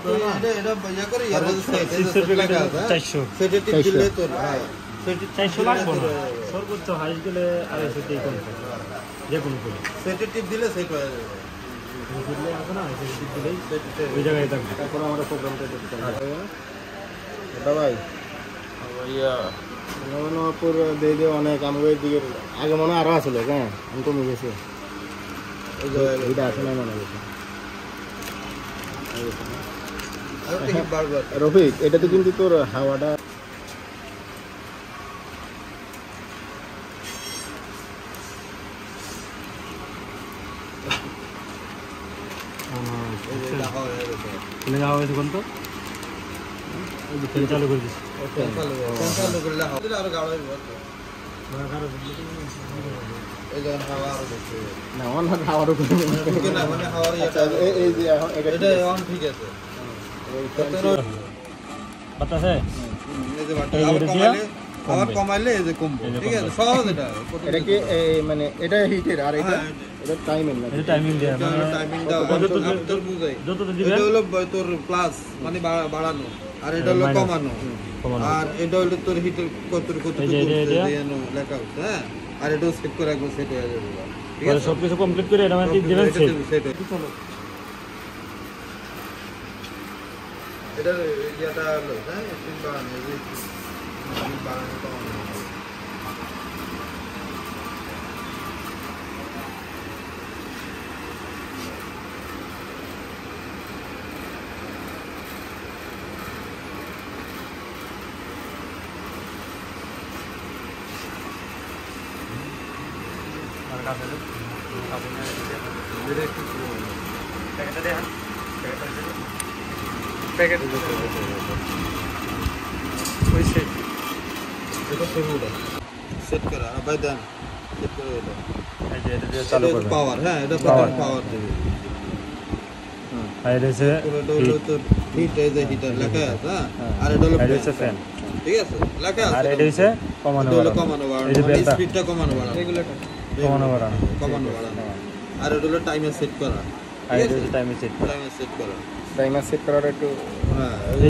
তুই এটা ইয়া করে ইয়ার মধ্যে সেট লাগা আছে 400 সেটে টিপ দিলে তোর হ্যাঁ সেটে 400 লাগবে না সর্বোচ্চ হাইস গেলে 250 টাকা কম যে কোনো করে সেটে টিপ দিলে সেট হয়ে যাবে দিলে আছে না সেট টিপ দিলেই ওই জায়গায় থাকবে তারপর আমরা প্রোগ্রামটা করতে পারবো এটা ভাই ভাইয়া নবনপুর দিয়ে অনেক আমাদের দিকে আগে মনে আরো আসলে হ্যাঁ আমি কমে গেছে এটা আসলে মনে গেছে রফিক এটাতে কিন্তু তোর হাওয়াটা তো ফ্যান চালু করে দিচ্ছি চালু করলে আরো গাড়ো না অন হাওয়ার উপরে না মানে হাওয়ার এই যে এটা অন ঠিক আছে বাতাসে এই যে আবার কমাইলে এই যে কমবে ঠিক আছে সহজ এটা কি মানে এটা হিটের আর এটা এটা টাইমিং না এটা টাইমিং দেয়া মানে টাইমিং দাও তোর বুঝাই যত দিবেন এটা হলো তোর প্লাস মানে বাড়ানো আর এটা হলো কমানো আর এটা হলো তোর হিটের কত দেয়ানো লেখা আছে হ্যাঁ আর এটা সেট করে একদম সেট হয়ে যাবে ঠিক আছে সব কিছু কমপ্লিট করে এটা মানে দিবেন সেট চলো এটা ইয়াটা হলো হ্যাঁ স্পিড বাড়ানো বাড়ানো কমানো প্যাকেট ওই সেট এটা সেট করা ভাই দেন সেট করে এটা এই যে এটা দিয়ে চালু করবে পাওয়ার হ্যাঁ এটা পাওয়ার দেবে আর এটা হলো তো হিট এই যে হিটার লেখা আছে আর এটা হলো ফ্যান ঠিক আছে লেখা আছে আর এটা হচ্ছে কমানো বাড়ানো স্পিডটা কমানো বাড়ানো রেগুলেটর কমানো বাড়ানো আর এটা হলো টাইমার সেট করা আর এটা হচ্ছে টাইমার সেট করা টাইমার সেট করার একটু হ্যাঁ